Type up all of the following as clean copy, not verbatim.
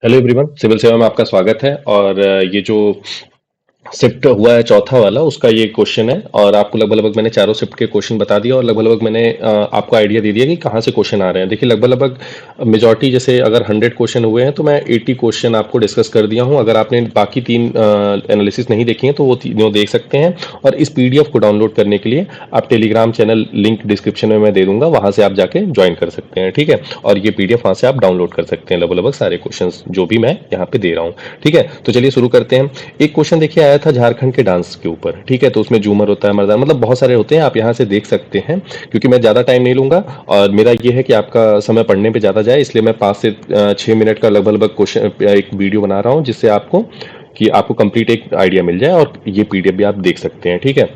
Hello everyone, civil सेवा में आपका स्वागत है। और ये जो शिफ्ट हुआ है चौथा वाला, उसका ये क्वेश्चन है। और आपको लगभग लगभग मैंने चारों शिफ्ट के क्वेश्चन बता दिया, और लगभग लगभग मैंने आपको आइडिया दे दिया कि कहाँ से क्वेश्चन आ रहे हैं। देखिए, लगभग लगभग मेजॉरिटी, जैसे अगर 100 क्वेश्चन हुए हैं तो मैं 80 क्वेश्चन आपको डिस्कस कर दिया हूँ। अगर आपने बाकी तीन एनालिसिस नहीं देखी हैं तो वो तीनों देख सकते हैं। और इस पीडीएफ को डाउनलोड करने के लिए आप टेलीग्राम चैनल लिंक डिस्क्रिप्शन में मैं दे दूंगा, वहां से आप जाके ज्वाइन कर सकते हैं। ठीक है, और ये पीडीएफ वहां से आप डाउनलोड कर सकते हैं, लगभग लगभग सारे क्वेश्चन जो भी मैं यहाँ पे दे रहा हूँ। ठीक है, तो चलिए शुरू करते हैं। एक क्वेश्चन देखिए आया था झारखंड के डांस के ऊपर। ठीक है, तो उसमें झूमर होता है, मर्दाना, मतलब बहुत सारे होते हैं, आप यहाँ से देख सकते हैं। क्योंकि मैं ज़्यादा टाइम नहीं लूंगा, और मेरा ये है कि आपका समय पढ़ने पे ज़्यादा जाए, इसलिए मैं 5 से 6 मिनट का लगभग लगभग क्वेश्चन एक वीडियो बना रहा हूँ, जिससे आपको कंप्लीट एक आइडिया मिल जाए, और ये पीडीएफ भी आप देख सकते हैं। ठीक है,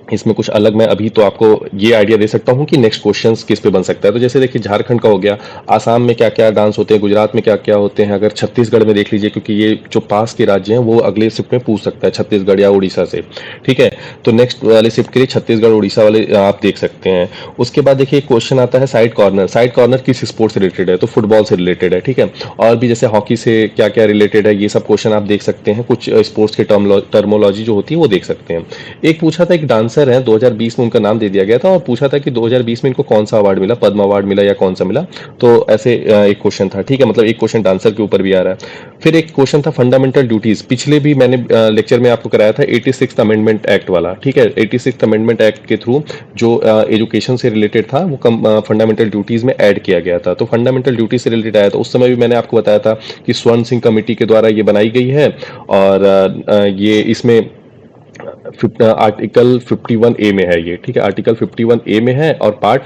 इसमें कुछ अलग मैं अभी तो आपको ये आइडिया दे सकता हूँ कि नेक्स्ट क्वेश्चंस किस पे बन सकता है। तो जैसे देखिए, झारखंड का हो गया, आसाम में क्या क्या डांस होते हैं, गुजरात में क्या क्या होते हैं, अगर छत्तीसगढ़ में देख लीजिए, क्योंकि ये जो पास के राज्य हैं वो अगले शिफ्ट में पूछ सकता है, छत्तीसगढ़ या उड़ीसा से। ठीक है, तो नेक्स्ट वाले शिफ्ट के लिए छत्तीसगढ़ उड़ीसा वाले आप देख सकते हैं। उसके बाद देखिए, एक क्वेश्चन आता है साइड कॉर्नर। साइड कॉर्नर किस स्पोर्ट से रिलेटेड है? तो फुटबॉल से रिलेटेड है। ठीक है, और भी जैसे हॉकी से क्या क्या रिलेटेड है, ये सब क्वेश्चन आप देख सकते हैं। कुछ स्पोर्ट्स के टर्मोलॉजी जो होती है वो देख सकते हैं। एक पूछा था, एक डांसर है, 2020 में उनका नाम दे दिया गया था, और पूछा था कि 2020 में इनको कौन सा अवार्ड मिला, पद्म अवार्ड मिला या कौन सा मिला। तो ऐसे एक क्वेश्चन था। ठीक है, मतलब एक क्वेश्चन डांसर के ऊपर भी आ रहा है। फिर एक क्वेश्चन था फंडामेंटल ड्यूटीज, पिछले भी मैंने लेक्चर में आपको कराया था, 86th अमेंडमेंट एक्ट वाला। ठीक है, 86th अमेंडमेंट एक्ट के थ्रू जो एजुकेशन से रिलेटेड था वो फंडामेंटल ड्यूटीज में ऐड किया गया था। तो फंडामेंटल ड्यूटीज से रिलेटेड आया, तो उस समय भी मैंने आपको बताया था कि स्वर्ण सिंह कमेटी के द्वारा ये बनाई गई है। और ये इसमें आर्टिकल 51A में है ये। ठीक है, आर्टिकल 51A में है, और पार्ट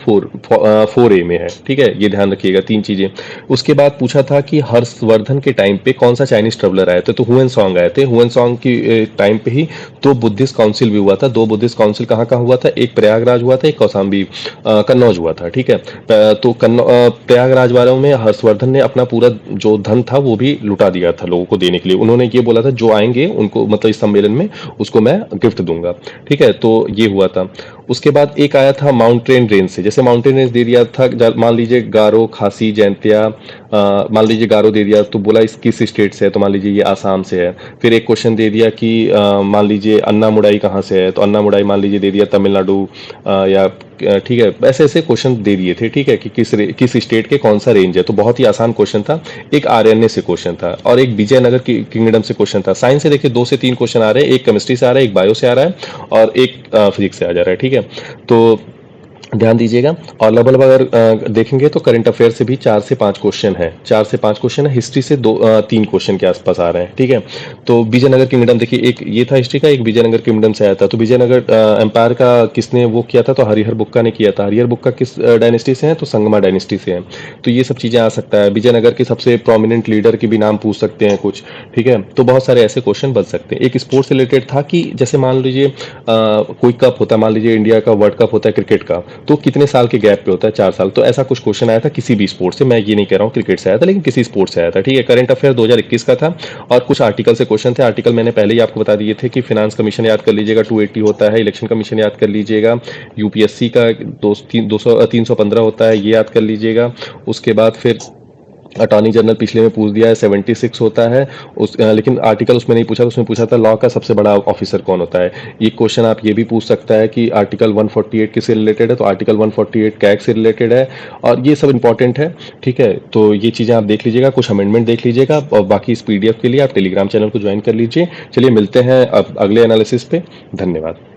4A में है। ठीक है, ये ध्यान रखिएगा, तीन चीजें। उसके बाद पूछा था कि हर्षवर्धन के टाइम पे कौन सा चाइनीज ट्रेवलर आए थे? तो हुएन सॉन्ग आए थे। हुएन सॉन्ग की टाइम पे ही दो बुद्धिस्ट काउंसिल भी हुआ था। दो बुद्धिस्ट काउंसिल कहाँ कहाँ हुआ था? एक प्रयागराज हुआ था, एक कौशाम्बी कन्नौज हुआ था। ठीक है, तो प्रयागराज वालों में हर्षवर्धन ने अपना पूरा जो धन था वो भी लुटा दिया था लोगों को देने के लिए। उन्होंने ये बोला था, जो आएंगे उनको, मतलब इस सम्मेलन में, उसको मैं गिफ्ट दूंगा। ठीक है, तो ये हुआ था। उसके बाद एक आया था माउंटेन रेंज से। जैसे माउंटेन रेंज दे दिया था, मान लीजिए गारो, खासी, जैंतिया, मान लीजिए गारो दे दिया, तो बोला इस किस स्टेट से है? तो मान लीजिए ये आसाम से है। फिर एक क्वेश्चन दे दिया कि मान लीजिए अन्ना मुडाई कहाँ से है? तो अन्ना मुडाई मान लीजिए दे दिया तमिलनाडु, या ठीक है, ऐसे ऐसे क्वेश्चन दे दिए थे। ठीक है, कि किस स्टेट के कौन सा रेंज है। तो बहुत ही आसान क्वेश्चन था। एक आरएनए से क्वेश्चन था, और एक विजयनगर की किंगडम से क्वेश्चन था। साइंस से देखिए 2 से 3 क्वेश्चन आ रहे हैं, एक केमिस्ट्री से आ रहा है, एक बायो से आ रहा है, और एक फिजिक्स से आ जा रहा है। ठीक है, तो ध्यान दीजिएगा। और लगभग अगर देखेंगे तो करंट अफेयर से भी 4 से 5 क्वेश्चन है। 4 से 5 क्वेश्चन है। हिस्ट्री से 3 क्वेश्चन के आसपास आ रहे हैं। ठीक है, तो विजयनगर किंगडम देखिए, एक ये था हिस्ट्री का, एक विजयनगर किंगडम से आया था। तो विजयनगर एम्पायर का किसने वो किया था? तो हरिहर बुक्का ने किया था। हरिहर बुक्का किस डायनेस्टी से है? तो संगमा डायनेस्टी से है। तो ये सब चीजें आ सकता है। विजयनगर के सबसे प्रोमिनेंट लीडर की भी नाम पूछ सकते हैं कुछ। ठीक है, तो बहुत सारे ऐसे क्वेश्चन बन सकते हैं। एक स्पोर्ट्स रिलेटेड था कि जैसे मान लीजिए कोई कप होता है, मान लीजिए इंडिया का वर्ल्ड कप होता है क्रिकेट का, तो कितने साल के गैप पे होता है? 4 साल। तो ऐसा कुछ क्वेश्चन आया था किसी भी स्पोर्ट से। मैं ये नहीं कह रहा हूँ क्रिकेट से आया था, लेकिन किसी स्पोर्ट से आया था। ठीक है, करंट अफेयर 2021 का था। और कुछ आर्टिकल से क्वेश्चन थे। आर्टिकल मैंने पहले ही आपको बता दिए थे कि फिनांस कमीशन याद कर लीजिएगा, 280 होता है। इलेक्शन कमीशन याद कर लीजिएगा, यूपीएससी का 315 होता है, ये याद कर लीजिएगा। उसके बाद फिर अटॉर्नी जनरल पिछले में पूछ दिया है, 76 होता है। लेकिन आर्टिकल उसमें नहीं पूछा, उसमें पूछा था लॉ का सबसे बड़ा ऑफिसर कौन होता है। ये क्वेश्चन आप ये भी पूछ सकता है कि आर्टिकल 148 किससे रिलेटेड है? तो आर्टिकल 148 कैग से रिलेटेड है, और ये सब इंपॉर्टेंट है। ठीक है, तो ये चीज़ें आप देख लीजिएगा, कुछ अमेंडमेंट देख लीजिएगा, और बाकी इस पीडीएफ के लिए आप टेलीग्राम चैनल को ज्वाइन कर लीजिए। चलिए मिलते हैं अब अगले एनालिसिस पे। धन्यवाद।